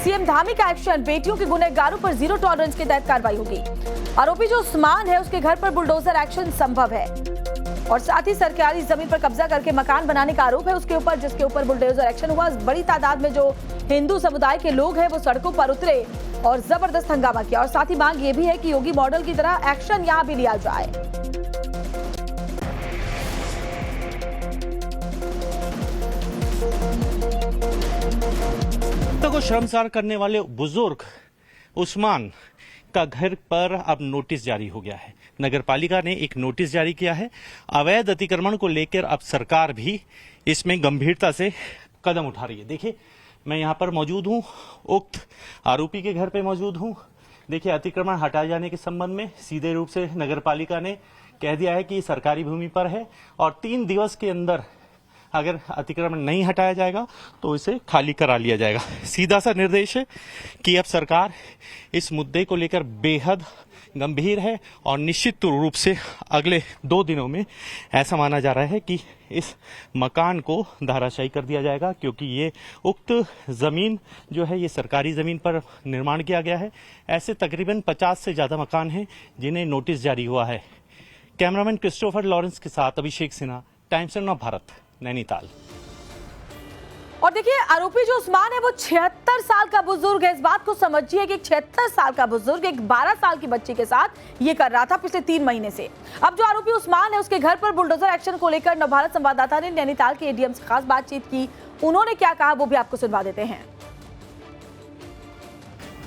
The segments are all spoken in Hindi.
सीएम धामी का एक्शन, बेटियों के गुनहगारों पर जीरो टॉलरेंस के तहत कार्रवाई होगी। आरोपी जो उस्मान है उसके घर पर बुलडोजर एक्शन संभव है और साथ ही सरकारी जमीन पर कब्जा करके मकान बनाने का आरोप है उसके ऊपर, जिसके ऊपर बुलडोजर एक्शन हुआ। बड़ी तादाद में जो हिंदू समुदाय के लोग हैं वो सड़कों पर उतरे और जबरदस्त हंगामा किया और साथ ही मांग ये भी है कि योगी मॉडल की तरह एक्शन यहां भी लिया जाए। को शर्मसार करने वाले बुजुर्ग उस्मान का घर पर अब नोटिस जारी हो गया है। नगर पालिका ने एक नोटिस जारी किया है। अवैध अतिक्रमण को लेकर अब सरकार भी इसमें गंभीरता से कदम उठा रही है। देखिए, मैं यहाँ पर मौजूद हूँ, उक्त आरोपी के घर पे मौजूद हूँ। देखिए, अतिक्रमण हटाए जाने के संबंध में सीधे रूप से नगर पालिका ने कह दिया है कि सरकारी भूमि पर है और 3 दिवस के अंदर अगर अतिक्रमण नहीं हटाया जाएगा तो इसे खाली करा लिया जाएगा। सीधा सा निर्देश है कि अब सरकार इस मुद्दे को लेकर बेहद गंभीर है और निश्चित रूप से अगले 2 दिनों में ऐसा माना जा रहा है कि इस मकान को धराशायी कर दिया जाएगा, क्योंकि ये उक्त जमीन जो है ये सरकारी जमीन पर निर्माण किया गया है। ऐसे तकरीबन 50 से ज्यादा मकान हैं जिन्हें नोटिस जारी हुआ है। कैमरामैन क्रिस्टोफर लॉरेंस के साथ अभिषेक सिन्हा, टाइम्स ऑफ भारत, नैनीताल। और देखिए, आरोपी जो उस्मान है वो 76 साल का बुजुर्ग है। इस बात को समझिए कि 76 साल का बुजुर्ग एक 12 साल की बच्ची के साथ ये कर रहा था पिछले 3 महीने से। अब जो आरोपी उस्मान है उसके घर पर बुलडोजर एक्शन को लेकर नवभारत संवाददाता ने नैनीताल के एडीएम से खास बातचीत की। उन्होंने क्या कहा वो भी आपको सुनवा देते हैं।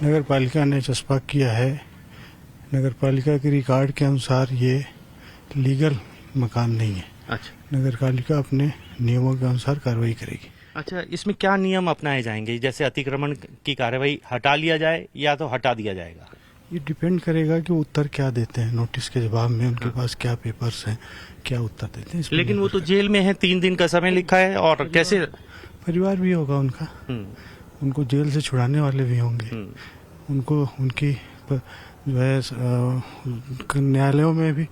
नगर पालिका ने चस्पा किया है। नगर पालिका के रिकॉर्ड के अनुसार ये लीगल मकान नहीं है। अच्छा, नगर पालिका अपने नियमों के अनुसार कार्रवाई करेगी। अच्छा, इसमें क्या नियम अपनाए जाएंगे? जैसे अतिक्रमण की कार्रवाई हटा लिया जाए या तो हटा दिया जाएगा? ये डिपेंड करेगा कि उत्तर क्या देते हैं नोटिस के जवाब में, उनके पास क्या पेपर्स हैं, क्या उत्तर देते हैं। लेकिन वो तो जेल में है, 3 दिन का समय लिखा है और कैसे परिवार भी होगा उनका, उनको जेल से छुड़ाने वाले भी होंगे, उनको उनकी जो है न्यायालयों में भी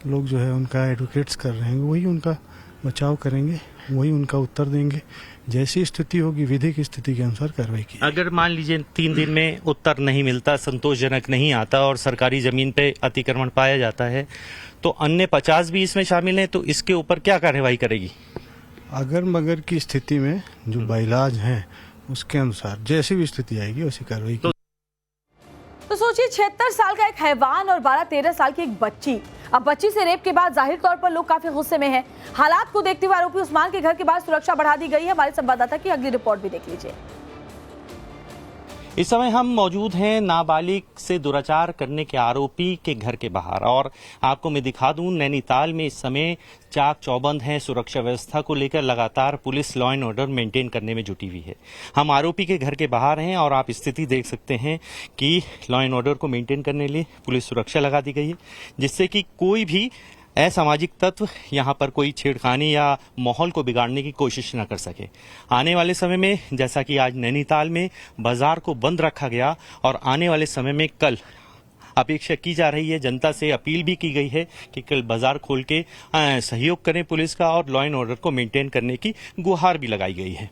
लोग जो है उनका एडवोकेट्स कर रहे हैं, वही उनका बचाव करेंगे, वही उनका उत्तर देंगे। जैसी स्थिति होगी विधि की स्थिति के अनुसार कार्रवाई की। अगर मान लीजिए 3 दिन में उत्तर नहीं मिलता, संतोषजनक नहीं आता और सरकारी जमीन पे अतिक्रमण पाया जाता है, तो अन्य 50 भी इसमें शामिल हैं, तो इसके ऊपर क्या कार्रवाई करेगी? अगर मगर की स्थिति में जो बाइलाज हैं उसके अनुसार जैसी भी स्थिति आएगी वैसी कार्रवाई की। तो सोचिए, 76 साल का एक हैवान और 12-13 साल की एक बच्ची। अब बच्ची से रेप के बाद जाहिर तौर पर लोग काफी गुस्से में हैं। हालात को देखते हुए आरोपी उस्मान के घर के बाहर सुरक्षा बढ़ा दी गई है। हमारे संवाददाता की अगली रिपोर्ट भी देख लीजिए। इस समय हम मौजूद हैं नाबालिग से दुराचार करने के आरोपी के घर के बाहर और आपको मैं दिखा दूं, नैनीताल में इस समय चाक चौबंद है। सुरक्षा व्यवस्था को लेकर लगातार police law and order maintain करने में जुटी हुई है। हम आरोपी के घर के बाहर हैं और आप स्थिति देख सकते हैं कि लॉ एंड ऑर्डर को मेंटेन करने के लिए पुलिस सुरक्षा लगा दी गई है, जिससे कि कोई भी असामाजिक तत्व यहाँ पर कोई छेड़खानी या माहौल को बिगाड़ने की कोशिश न कर सके। आने वाले समय में जैसा कि आज नैनीताल में बाजार को बंद रखा गया और आने वाले समय में कल अपेक्षा की जा रही है, जनता से अपील भी की गई है कि कल बाजार खोल के सहयोग करें पुलिस का और लॉ एंड ऑर्डर को मेंटेन करने की गुहार भी लगाई गई है।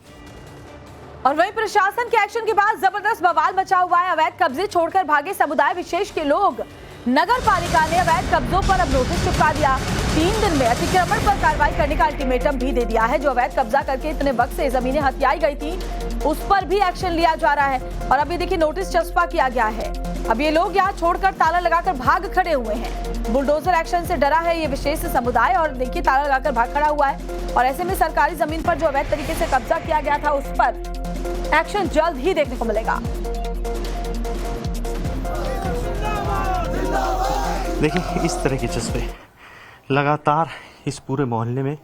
और वहीं प्रशासन के एक्शन के बाद जबरदस्त बवाल मचा हुआ है। अवैध कब्जे छोड़कर भागे समुदाय विशेष के लोग। नगर पालिका ने अवैध कब्जों पर अब नोटिस चिपका दिया। 3 दिन में अतिक्रमण पर कार्रवाई करने का अल्टीमेटम भी दे दिया है। जो अवैध कब्जा करके इतने वक्त से जमीनें हथियाई गई थी उस पर भी एक्शन लिया जा रहा है। और अभी देखिए, नोटिस चस्पा किया गया है। अब ये लोग यहाँ छोड़कर ताला लगाकर भाग खड़े हुए हैं। बुलडोजर एक्शन से डरा है ये विशेष समुदाय और देखिए ताला लगाकर भाग खड़ा हुआ है। और ऐसे में सरकारी जमीन पर जो अवैध तरीके से कब्जा किया गया था उस पर एक्शन जल्द ही देखने को मिलेगा। देखिए, इस तरह के चस्पे लगातार इस पूरे मोहल्ले में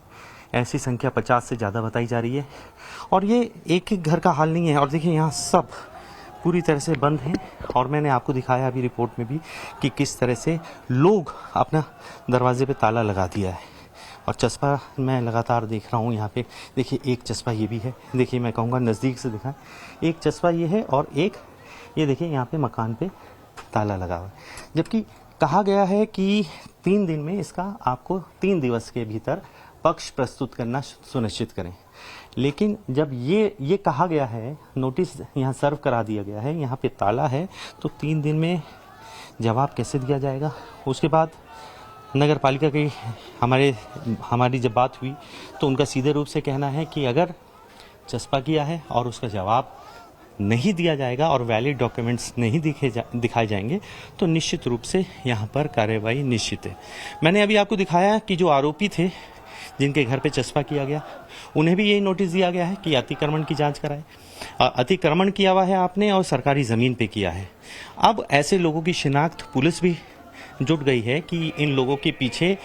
ऐसी संख्या 50 से ज़्यादा बताई जा रही है और ये एक एक घर का हाल नहीं है। और देखिए, यहाँ सब पूरी तरह से बंद हैं और मैंने आपको दिखाया अभी रिपोर्ट में भी कि किस तरह से लोग अपना दरवाजे पे ताला लगा दिया है। और चस्पा मैं लगातार देख रहा हूँ यहाँ पे। देखिए, एक चस्पा ये भी है, देखिए मैं कहूँगा नज़दीक से दिखाएं। एक चस्पा ये है और एक ये देखिए यहाँ पे मकान पे ताला लगा हुआ है, जबकि कहा गया है कि 3 दिन में इसका आपको 3 दिवस के भीतर पक्ष प्रस्तुत करना सुनिश्चित करें। लेकिन जब ये कहा गया है, नोटिस यहाँ सर्व करा दिया गया है, यहाँ पे ताला है, तो 3 दिन में जवाब कैसे दिया जाएगा। उसके बाद नगर पालिका की हमारी जब बात हुई तो उनका सीधे रूप से कहना है कि अगर चस्पा किया है और उसका जवाब नहीं दिया जाएगा और वैलिड डॉक्यूमेंट्स नहीं दिखाए जाएंगे तो निश्चित रूप से यहाँ पर कार्रवाई निश्चित है। मैंने अभी आपको दिखाया कि जो आरोपी थे जिनके घर पे चस्पा किया गया, उन्हें भी यही नोटिस दिया गया है कि अतिक्रमण की जांच कराए। अतिक्रमण किया हुआ है आपने और सरकारी ज़मीन पे किया है। अब ऐसे लोगों की शिनाख्त पुलिस भी जुट गई है कि इन लोगों के पीछे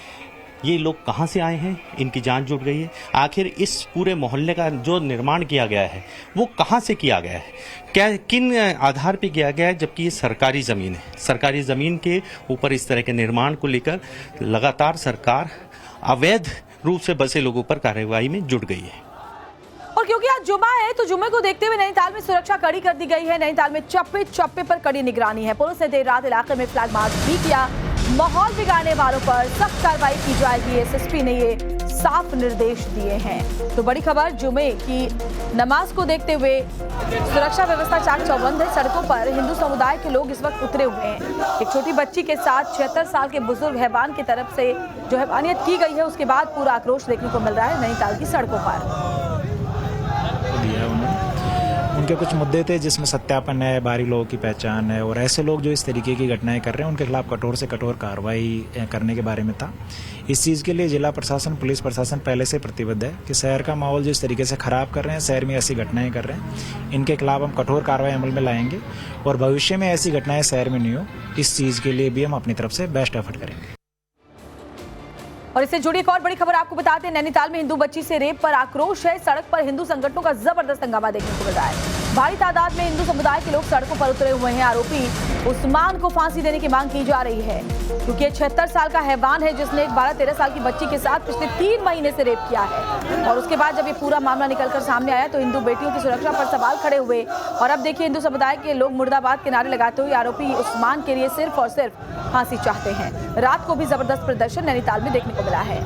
ये लोग कहाँ से आए हैं, इनकी जांच जुट गई है। आखिर इस पूरे मोहल्ले का जो निर्माण किया गया है वो कहाँ से किया गया है, क्या किन आधार पे किया गया है, जबकि ये सरकारी ज़मीन है। सरकारी ज़मीन के ऊपर इस तरह के निर्माण को लेकर लगातार सरकार अवैध रूप से बसे लोगों पर कार्रवाई में जुट गई है। और क्योंकि आज जुमा है तो जुमे को देखते हुए नैनीताल में सुरक्षा कड़ी कर दी गई है। नैनीताल में चप्पे चप्पे पर कड़ी निगरानी है। पुलिस ने देर रात इलाके में फ्लैग मार्च भी किया। माहौल बिगाड़ने वालों पर सख्त कार्रवाई की जाएगी, एसएसपी ने ये साफ निर्देश दिए हैं। तो बड़ी खबर, जुमे की नमाज को देखते हुए सुरक्षा व्यवस्था चाक चौबंद है। सड़कों पर हिंदू समुदाय के लोग इस वक्त उतरे हुए हैं। एक छोटी बच्ची के साथ 76 साल के बुजुर्ग हैवान की तरफ से जो हैवानियत की गई है, उसके बाद पूरा आक्रोश देखने को मिल रहा है नैनीताल की सड़कों पर। उनके कुछ मुद्दे थे जिसमें सत्यापन है, बाहरी लोगों की पहचान है और ऐसे लोग जो इस तरीके की घटनाएं कर रहे हैं उनके खिलाफ कठोर से कठोर कार्रवाई करने के बारे में था। इस चीज़ के लिए जिला प्रशासन, पुलिस प्रशासन पहले से प्रतिबद्ध है कि शहर का माहौल जो इस तरीके से खराब कर रहे हैं, शहर में ऐसी घटनाएं कर रहे हैं, इनके खिलाफ हम कठोर कार्रवाई अमल में लाएंगे और भविष्य में ऐसी घटनाएं शहर में नहीं हो, इस चीज़ के लिए भी हम अपनी तरफ से बेस्ट एफर्ट करेंगे। और इससे जुड़ी एक और बड़ी खबर आपको बताते हैं। नैनीताल में हिंदू बच्ची से रेप पर आक्रोश है। सड़क पर हिंदू संगठनों का जबरदस्त हंगामा देखने को मिल रहा है। भारी तादाद में हिंदू समुदाय के लोग सड़कों पर उतरे हुए हैं। आरोपी उस्मान को फांसी देने की मांग की जा रही है क्योंकि ये 76 साल का हैवान है जिसने एक 12-13 साल की बच्ची के साथ पिछले 3 महीने से रेप किया है। और उसके बाद जब ये पूरा मामला निकलकर सामने आया तो हिंदू बेटियों की सुरक्षा पर सवाल खड़े हुए। और अब देखिए, हिंदू समुदाय के लोग मुर्दाबाद के नारे लगाते हुए आरोपी उस्मान के लिए सिर्फ और सिर्फ फांसी चाहते हैं। रात को भी जबरदस्त प्रदर्शन नैनीताल में देखने को मिला है।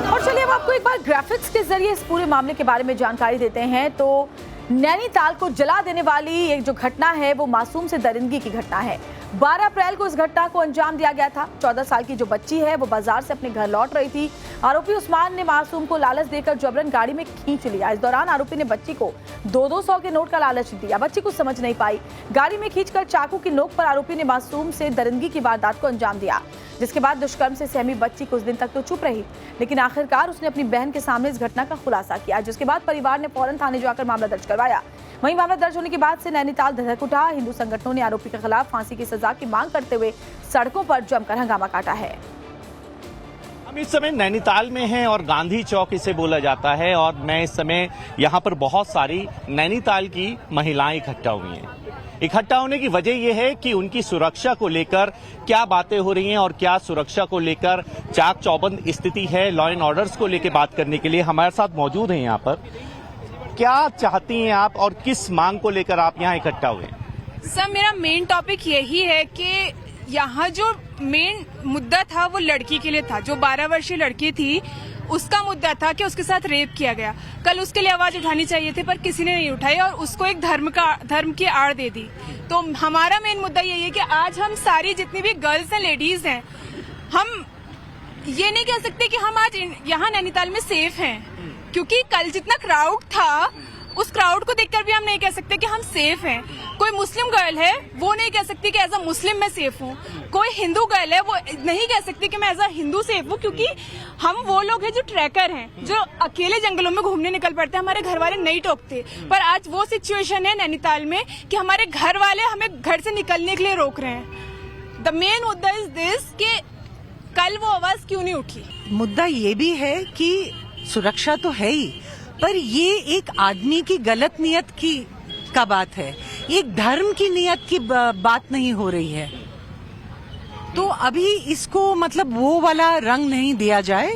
और चलिए अब आपको एक बार ग्राफिक्स के जरिए इस पूरे मामले के बारे में जानकारी देते हैं। तो नैनीताल को जला देने वाली एक जो घटना है वो मासूम से दरिंदगी की घटना है। 12 अप्रैल को इस घटना को अंजाम दिया गया था। 14 साल की जो बच्ची है वो बाजार से अपने घर लौट रही थी। आरोपी उस्मान ने मासूम को लालच देकर जबरन गाड़ी में खींच लिया। इस दौरान आरोपी ने बच्ची को 200 के नोट का लालच दिया। बच्ची कुछ समझ नहीं पाई। गाड़ी में खींचकर चाकू की नोक पर आरोपी ने मासूम से दरिंदगी की वारदात को अंजाम दिया, जिसके बाद दुष्कर्म से सहमी बच्ची कुछ दिन तक तो चुप रही, लेकिन आखिरकार उसने अपनी बहन के सामने इस घटना का खुलासा किया, जिसके बाद परिवार ने फौरन थाने जाकर मामला दर्ज करवाया। वहीं मामला दर्ज होने के बाद से नैनीताल धधक उठा। हिंदू संगठनों ने आरोपी के खिलाफ फांसी की सजा की मांग करते हुए सड़कों पर जमकर हंगामा काटा है। हम इस समय नैनीताल में हैं और गांधी चौक इसे बोला जाता है और मैं इस समय यहाँ पर बहुत सारी नैनीताल की महिलाएं इकट्ठा हुई हैं। इकट्ठा होने की वजह यह है कि उनकी सुरक्षा को लेकर क्या बातें हो रही हैं और क्या सुरक्षा को लेकर चाक चौबंद स्थिति है। लॉ एंड ऑर्डर्स को लेकर बात करने के लिए हमारे साथ मौजूद हैं। यहाँ पर क्या चाहती हैं आप और किस मांग को लेकर आप यहाँ इकट्ठा हुए? सर, मेरा मेन टॉपिक यही है कि यहाँ जो मेन मुद्दा था वो लड़की के लिए था। जो 12 वर्षीय लड़की थी उसका मुद्दा था कि उसके साथ रेप किया गया। कल उसके लिए आवाज उठानी चाहिए थी पर किसी ने नहीं उठाई और उसको एक धर्म की आड़ दे दी। तो हमारा मेन मुद्दा यही है कि आज हम सारी जितनी भी गर्ल्स हैं, लेडीज हैं, हम ये नहीं कह सकते कि हम आज यहाँ नैनीताल में सेफ हैं, क्योंकि कल जितना क्राउड था उस क्राउड को देखकर भी हम नहीं कह सकते कि हम सेफ हैं। कोई मुस्लिम गर्ल है वो नहीं कह सकती कि एज अ मुस्लिम मैं सेफ हूँ। कोई हिंदू गर्ल है वो नहीं कह सकती कि मैं एज अ हिंदू सेफ हूँ, क्योंकि हम वो लोग हैं जो ट्रैकर हैं, जो अकेले जंगलों में घूमने निकल पड़ते हैं। हमारे घर वाले नहीं टोकते, पर आज वो सिचुएशन है नैनीताल में कि हमारे घर वाले हमें घर से निकलने के लिए रोक रहे हैं। द मेन मुद्दा इज दिस कि कल वो आवाज क्यों नहीं उठी। मुद्दा ये भी है कि सुरक्षा तो है ही, पर ये एक आदमी की गलत नियत का बात है, एक धर्म की नियत की बात नहीं हो रही है। तो अभी इसको मतलब वो वाला रंग नहीं दिया जाए।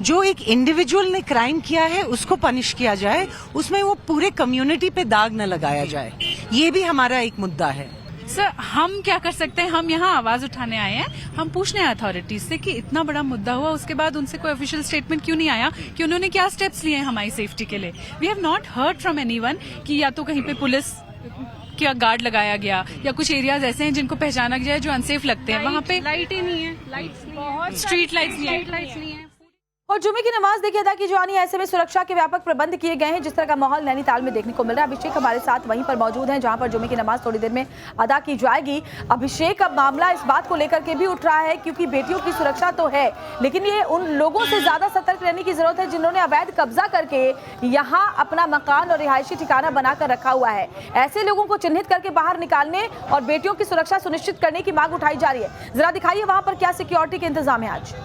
जो एक इंडिविजुअल ने क्राइम किया है उसको पनिश किया जाए, उसमें वो पूरे कम्युनिटी पे दाग न लगाया जाए। ये भी हमारा एक मुद्दा है। सर, हम क्या कर सकते हैं? हम यहाँ आवाज उठाने आए हैं, हम पूछने हैं अथॉरिटीज से कि इतना बड़ा मुद्दा हुआ, उसके बाद उनसे कोई ऑफिशियल स्टेटमेंट क्यों नहीं आया कि उन्होंने क्या स्टेप्स लिए हैं हमारी सेफ्टी के लिए। We have not heard from anyone कि या तो कहीं पे पुलिस क्या गार्ड लगाया गया या कुछ एरियाज ऐसे हैं जिनको पहचाना गया है जो अनसेफ लगते हैं, वहाँ पे लाइट ही नहीं है, लाइट्स नहीं है, स्ट्रीट लाइट्स नहीं है। और जुमे की नमाज देखी अदा की जानी, ऐसे में सुरक्षा के व्यापक प्रबंध किए गए हैं। जिस तरह का माहौल नैनीताल में देखने को मिल रहा है। अभिषेक हमारे साथ वहीं पर मौजूद हैं जहां पर जुमे की नमाज थोड़ी देर में अदा की जाएगी। अभिषेक, अब मामला इस बात को लेकर के भी उठ रहा है क्योंकि बेटियों की सुरक्षा तो है, लेकिन ये उन लोगों से ज्यादा सतर्क रहने की जरूरत है जिन्होंने अवैध कब्जा करके यहाँ अपना मकान और रिहायशी ठिकाना बनाकर रखा हुआ है। ऐसे लोगों को चिन्हित करके बाहर निकालने और बेटियों की सुरक्षा सुनिश्चित करने की मांग उठाई जा रही है। जरा दिखाइए वहां पर क्या सिक्योरिटी के इंतजाम है आज।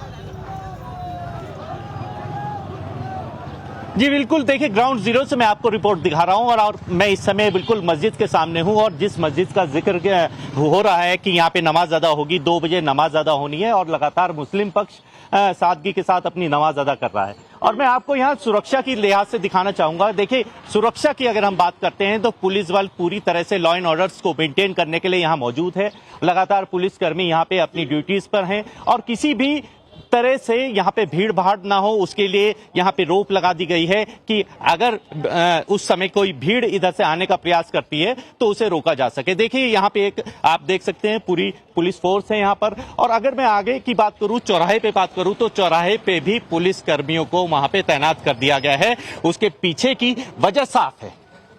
जी बिल्कुल, देखिए ग्राउंड जीरो से मैं आपको रिपोर्ट दिखा रहा हूं और मैं इस समय बिल्कुल मस्जिद के सामने हूं और जिस मस्जिद का जिक्र हो रहा है कि यहां पे नमाज अदा होगी, 2 बजे नमाज अदा होनी है और लगातार मुस्लिम पक्ष सादगी के साथ अपनी नमाज अदा कर रहा है। और मैं आपको यहाँ सुरक्षा की लिहाज से दिखाना चाहूंगा। देखिए, सुरक्षा की अगर हम बात करते हैं तो पुलिस बल पूरी तरह से लॉ एंड ऑर्डर्स को मेंटेन करने के लिए यहाँ मौजूद है। लगातार पुलिसकर्मी यहाँ पे अपनी ड्यूटीज पर हैं और किसी भी तरह से यहाँ पे भीड़ भाड़ ना हो उसके लिए यहाँ पे रोक लगा दी गई है कि अगर उस समय कोई भीड़ इधर से आने का प्रयास करती है तो उसे रोका जा सके। देखिए यहाँ पे एक आप देख सकते हैं पूरी पुलिस फोर्स है यहाँ पर। और अगर मैं आगे की बात करूं, चौराहे पे बात करूं तो चौराहे पे भी पुलिस कर्मियों को वहां पे तैनात कर दिया गया है। उसके पीछे की वजह साफ है।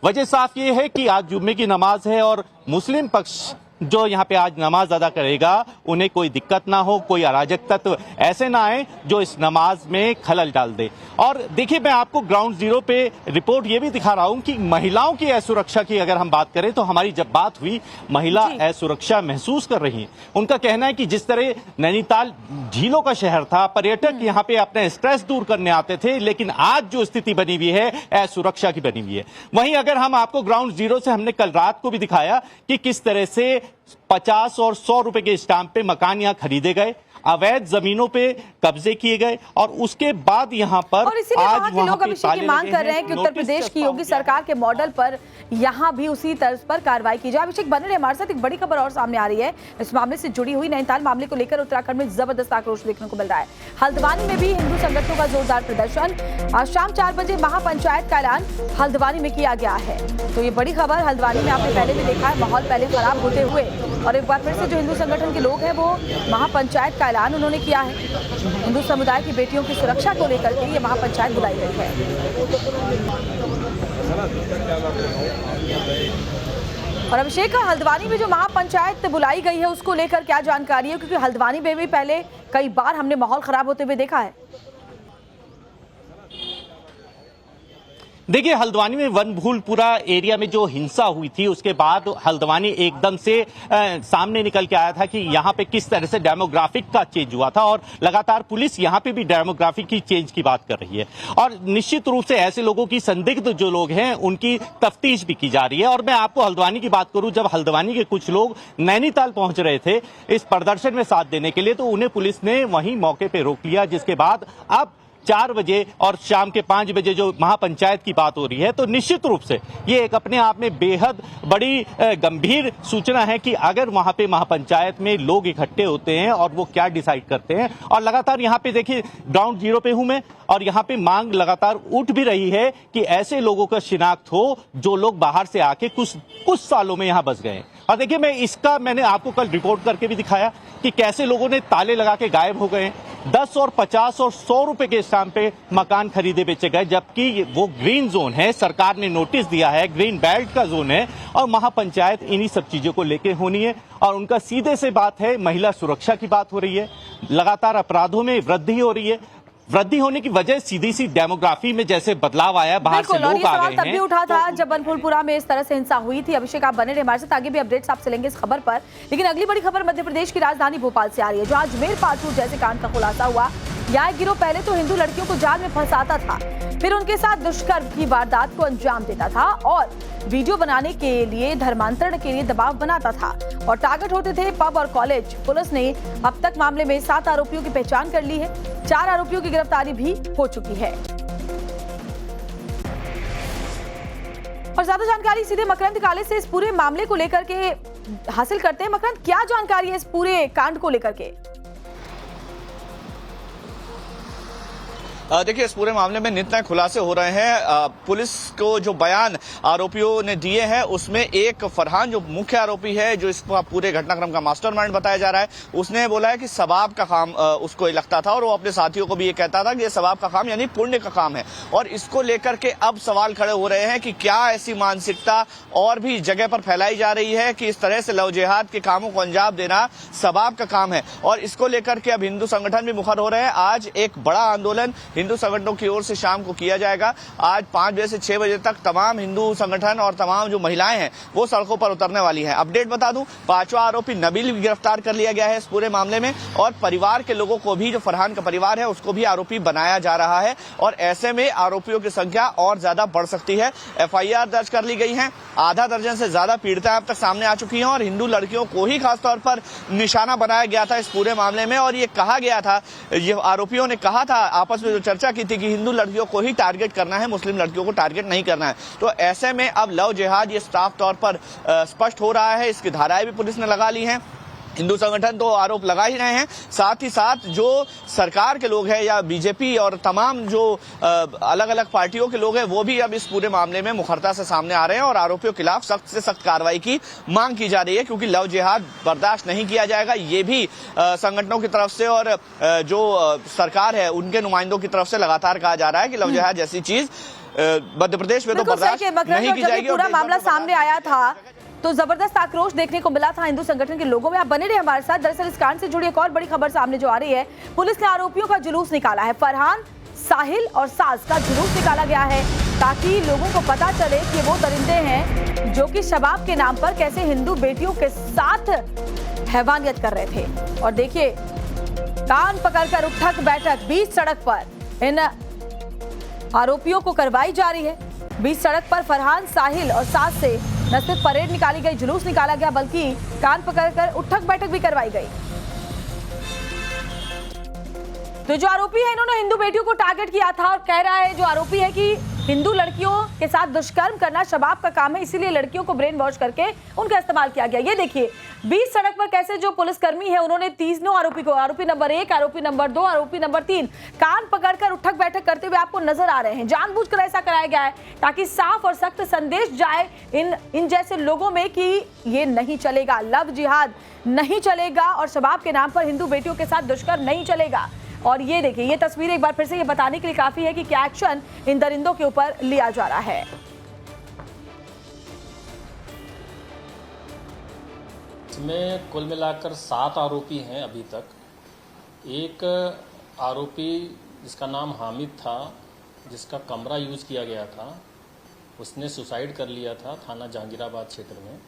वजह साफ ये है कि आज जुम्मे की नमाज है और मुस्लिम पक्ष जो यहाँ पे आज नमाज अदा करेगा उन्हें कोई दिक्कत ना हो, कोई अराजक तत्व ऐसे ना आए जो इस नमाज में खलल डाल दे। और देखिए, मैं आपको ग्राउंड जीरो पे रिपोर्ट ये भी दिखा रहा हूं कि महिलाओं की असुरक्षा की अगर हम बात करें तो हमारी जब बात हुई, महिला असुरक्षा महसूस कर रही हैं। उनका कहना है कि जिस तरह नैनीताल झीलों का शहर था, पर्यटक यहाँ पे अपने स्ट्रेस दूर करने आते थे, लेकिन आज जो स्थिति बनी हुई है असुरक्षा की बनी हुई है। वहीं अगर हम आपको ग्राउंड जीरो से हमने कल रात को भी दिखाया कि किस तरह से 50 और 100 रुपए के स्टाम्प पे मकान यहां खरीदे गए, अवैध जमीनों पे कब्जे किए गए और उसके बाद यहां पर और इसीलिए वहां के लोग अभिषेक की मांग कर रहे हैं कि उत्तर प्रदेश की योगी सरकार के मॉडल पर यहां भी उसी तर्ज पर कार्रवाई की जाए। अभिषेक बने रहे हमारे साथ। एक बड़ी खबर और सामने आ रही है इस मामले से जुड़ी हुई। नैनीताल मामले को लेकर उत्तराखंड में जबरदस्त आक्रोश देखने को मिल रहा है। हल्द्वानी में भी हिंदू संगठनों का जोरदार प्रदर्शन। आज शाम 4 बजे महापंचायत का ऐलान हल्द्वानी में किया गया है। तो ये बड़ी खबर हल्द्वानी में आपने पहले भी देखा है, माहौल पहले खराब होते हुए और एक बार फिर से जो हिंदू संगठन के लोग हैं वो महापंचायत का ऐलान उन्होंने किया है। हिंदू समुदाय की बेटियों की सुरक्षा को लेकर के ये महापंचायत बुलाई गई है। और अभिषेक, हल्द्वानी में जो महापंचायत बुलाई गई है उसको लेकर क्या जानकारी है? क्योंकि हल्द्वानी में भी पहले कई बार हमने माहौल खराब होते हुए देखा है। देखिए, हल्द्वानी में वनभूलपुरा एरिया में जो हिंसा हुई थी उसके बाद हल्द्वानी एकदम से सामने निकल के आया था कि यहाँ पे किस तरह से डेमोग्राफिक का चेंज हुआ था और लगातार पुलिस यहाँ पे भी डेमोग्राफिक की चेंज की बात कर रही है और निश्चित रूप से ऐसे लोगों की संदिग्ध जो लोग हैं उनकी तफ्तीश भी की जा रही है। और मैं आपको हल्द्वानी की बात करूं, जब हल्द्वानी के कुछ लोग नैनीताल पहुंच रहे थे इस प्रदर्शन में साथ देने के लिए तो उन्हें पुलिस ने वहीं मौके पर रोक लिया, जिसके बाद अब 4 बजे और शाम के 5 बजे जो महापंचायत की बात हो रही है तो निश्चित रूप से ये एक अपने आप में बेहद बड़ी गंभीर सूचना है कि अगर वहां पे महापंचायत में लोग इकट्ठे होते हैं और वो क्या डिसाइड करते हैं। और लगातार यहाँ पे देखिए ग्राउंड जीरो पे हूं मैं और यहाँ पे मांग लगातार उठ भी रही है कि ऐसे लोगों का शिनाख्त हो जो लोग बाहर से आके कुछ सालों में यहाँ बस गए। और देखिए, मैंने आपको कल रिपोर्ट करके भी दिखाया कि कैसे लोगों ने ताले लगा के गायब हो गए। 10 और 50 और 100 रुपए के स्टाम्प पे मकान खरीदे बेचे गए, जबकि वो ग्रीन जोन है, सरकार ने नोटिस दिया है, ग्रीन बेल्ट का जोन है और महापंचायत इन्हीं सब चीजों को लेके होनी है। और उनका सीधे से बात है, महिला सुरक्षा की बात हो रही है, लगातार अपराधों में वृद्धि हो रही है। वृद्धि होने की वजह सीधी सी डेमोग्राफी में जैसे बदलाव आया, बाहर से लोग आ गए हैं। तब भी उठा था जब वनभूलपुरा में इस तरह से हिंसा हुई थी। अभिषेक, आप बने रहे हमारे साथ, आगे भी अपडेट्स आपसे लेंगे इस खबर पर। लेकिन अगली बड़ी खबर मध्य प्रदेश की राजधानी भोपाल से आ रही है, जहां अजमेर पाचू जैसे कांड का खुलासा हुआ। यह गिरोह पहले तो हिंदू लड़कियों को जाल में फंसाता था, फिर उनके साथ दुष्कर्म की वारदात को अंजाम देता था और वीडियो बनाने के लिए धर्मांतरण के लिए दबाव बनाता था और टारगेट होते थे पब और कॉलेज। पुलिस ने अब तक मामले में 7 आरोपियों की पहचान कर ली है। 4 आरोपियों की गिरफ्तारी भी हो चुकी है। और ज्यादा जानकारी सीधे मकरंद काले से इस पूरे मामले को लेकर के हासिल करते हैं। मकरंद, क्या जानकारी है इस पूरे कांड को लेकर के? देखिए, इस पूरे मामले में नित नए खुलासे हो रहे हैं। पुलिस को जो बयान आरोपियों ने दिए हैं उसमें एक फरहान जो मुख्य आरोपी है, जो इस पूरे घटनाक्रम का मास्टरमाइंड बताया जा रहा है, उसने बोला है कि सवाब का काम उसको लगता था और वो अपने साथियों को भी ये कहता था कि ये सवाब का काम यानी पुण्य का काम है। और इसको लेकर के अब सवाल खड़े हो रहे हैं कि क्या ऐसी मानसिकता और भी जगह पर फैलाई जा रही है कि इस तरह से लव जिहाद के कामों को अंजाम देना सवाब का काम है। और इसको लेकर के अब हिंदू संगठन भी मुखर हो रहे हैं। आज एक बड़ा आंदोलन हिंदू संगठनों की ओर से शाम को किया जाएगा। आज 5 बजे से 6 बजे तक तमाम हिंदू संगठन और तमाम जो महिलाएं हैं वो सड़कों पर उतरने वाली हैं। अपडेट बता दूं, 5वां आरोपी नबील भी गिरफ्तार कर लिया गया है इस पूरे मामले में और परिवार के लोगों को भी, जो फरहान का परिवार है उसको भी आरोपी बनाया जा रहा है और ऐसे में आरोपियों की संख्या और ज्यादा बढ़ सकती है। FIR दर्ज कर ली गई है। आधा दर्जन से ज्यादा पीड़िताएं अब तक सामने आ चुकी हैं और हिंदू लड़कियों को ही खासतौर पर निशाना बनाया गया था इस पूरे मामले में। और ये कहा गया था, ये आरोपियों ने कहा था आपस में जो चर्चा की थी कि हिंदू लड़कियों को ही टारगेट करना है, मुस्लिम लड़कियों को टारगेट नहीं करना है। तो ऐसे में अब लव जिहाद ये साफ तौर पर स्पष्ट हो रहा है। इसकी धाराएं भी पुलिस ने लगा ली हैं। हिंदू संगठन तो आरोप लगा ही रहे हैं, साथ ही साथ जो सरकार के लोग हैं या बीजेपी और तमाम जो अलग अलग पार्टियों के लोग हैं वो भी अब इस पूरे मामले में मुखरता से सामने आ रहे हैं और आरोपियों के खिलाफ सख्त से सख्त कार्रवाई की मांग की जा रही है, क्योंकि लव जिहाद बर्दाश्त नहीं किया जाएगा। ये भी संगठनों की तरफ से और जो सरकार है उनके नुमाइंदों की तरफ से लगातार कहा जा रहा है कि लव जिहाद जैसी चीज मध्य प्रदेश में तो बर्दाश्त नहीं की जाएगी। पूरा मामला सामने आया था तो जबरदस्त आक्रोश देखने को मिला था हिंदू संगठन के लोगों में। आप बने रहे हमारे साथ। दरअसल इस कांड से जुड़ी एक और बड़ी खबर सामने जो आ रही है, पुलिस ने आरोपियों का जुलूस निकाला है। फरहान, साहिल और सास का जुलूस निकाला गया है ताकि लोगों को पता चले कि वो दरिंदे हैं जो कि शबाब के नाम पर कैसे हिंदू बेटियों के साथ हैवानियत कर रहे थे। और देखिए, कान पकड़कर उठक बैठक बीच सड़क पर इन आरोपियों को करवाई जा रही है। बीच सड़क पर फरहान, साहिल और सास से न सिर्फ परेड निकाली गई, जुलूस निकाला गया, बल्कि कान पकड़कर उठक बैठक भी करवाई गई। तो जो आरोपी है इन्होंने हिंदू बेटियों को टारगेट किया था और कह रहा है जो आरोपी है कि हिंदू लड़कियों के साथ दुष्कर्म करना शबाब का काम है, इसीलिए लड़कियों को ब्रेन वॉश करके उनका इस्तेमाल किया गया। ये देखिए बीच सड़क पर कैसे जो पुलिसकर्मी है उन्होंने 3 आरोपी को, आरोपी नंबर 1, आरोपी नंबर 2, आरोपी नंबर 3 कान पकड़कर उठक बैठक करते हुए आपको नजर आ रहे हैं। जानबूझकर ऐसा कराया गया है ताकि साफ और सख्त संदेश जाए इन जैसे लोगों में कि ये नहीं चलेगा, लव जिहाद नहीं चलेगा और शबाब के नाम पर हिंदू बेटियों के साथ दुष्कर्म नहीं चलेगा। और ये देखिए, ये तस्वीर एक बार फिर से ये बताने के लिए काफी है कि क्या एक्शन इन दरिंदों के ऊपर लिया जा रहा है। इसमें कुल मिलाकर 7 आरोपी हैं अभी तक। एक आरोपी जिसका नाम हामिद था, जिसका कमरा यूज किया गया था, उसने सुसाइड कर लिया था थाना जहांगीराबाद क्षेत्र में।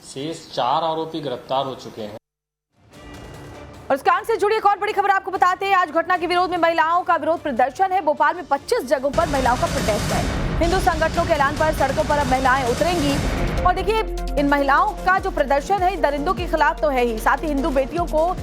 शेष 4 आरोपी गिरफ्तार हो चुके हैं। और इस कांड से जुड़ी एक और बड़ी खबर आपको बताते हैं। आज घटना के विरोध में महिलाओं का विरोध प्रदर्शन है। भोपाल में 25 जगहों पर महिलाओं का प्रोटेस्ट है। हिंदू संगठनों के ऐलान पर सड़कों पर अब महिलाएं उतरेंगी। और देखिए, इन महिलाओं का जो प्रदर्शन है दरिंदों के खिलाफ तो है ही, साथ ही हिंदू बेटियों को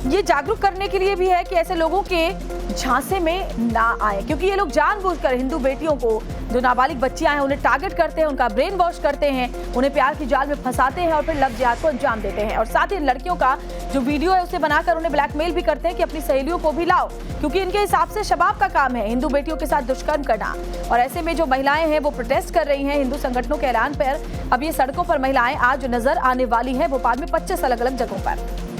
ये जागरूक करने के लिए भी है कि ऐसे लोगों के झांसे में ना आए, क्योंकि ये लोग जानबूझकर हिंदू बेटियों को, जो नाबालिग बच्चियां हैं, उन्हें टारगेट करते हैं, उनका ब्रेन वॉश करते हैं, उन्हें प्यार की जाल में फंसाते हैं और फिर लव जिहाद को अंजाम देते हैं। और साथ ही लड़कियों का जो वीडियो है उसे बनाकर उन्हें ब्लैकमेल भी करते हैं कि अपनी सहेलियों को भी लाओ, क्योंकि इनके हिसाब से शबाब का काम है हिंदू बेटियों के साथ दुष्कर्म करना। और ऐसे में जो महिलाएं हैं वो प्रोटेस्ट कर रही हैं हिंदू संगठनों के ऐलान पर। अब ये सड़कों पर महिलाएं आज नजर आने वाली है भोपाल में 25 अलग अलग जगहों पर।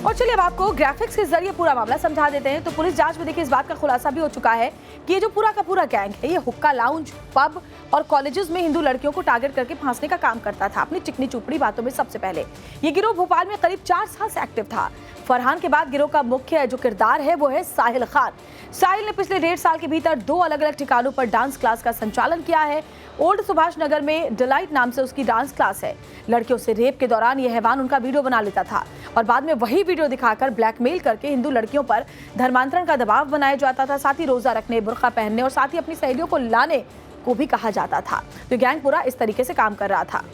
और चलिए अब आपको ग्राफिक्स के जरिए पूरा मामला समझा देते हैं। तो पुलिस जांच में देखिए इस बात का खुलासा भी हो चुका है कि ये जो पूरा का पूरा गैंग है ये हुक्का लाउंज, पब और कॉलेजेस में हिंदू लड़कियों को टारगेट करके फांसने का काम करता था अपनी चिकनी चुपड़ी बातों में। सबसे पहले ये गिरोह भोपाल में करीब 4 साल से एक्टिव था। फरहान के बाद गिरोह का मुख्य जो किरदार है वो है साहिल खान। साहिल ने पिछले 1.5 साल के भीतर 2 अलग अलग ठिकानों पर डांस क्लास का संचालन किया है। ओल्ड सुभाष नगर में डिलाइट नाम से उसकी डांस क्लास है। लड़कियों से रेप के दौरान यह हैवान उनका वीडियो बना लेता था और बाद में वही वीडियो दिखाकर ब्लैकमेल करके हिंदू लड़कियों पर धर्मांतरण का दबाव बनाया जाता था। साथ ही रोजा रखने, बुर्का पहनने और साथ ही अपनी सहेलियों को लाने को भी कहा जाता था। तो गैंग पूरा इस तरीके से काम कर रहा था।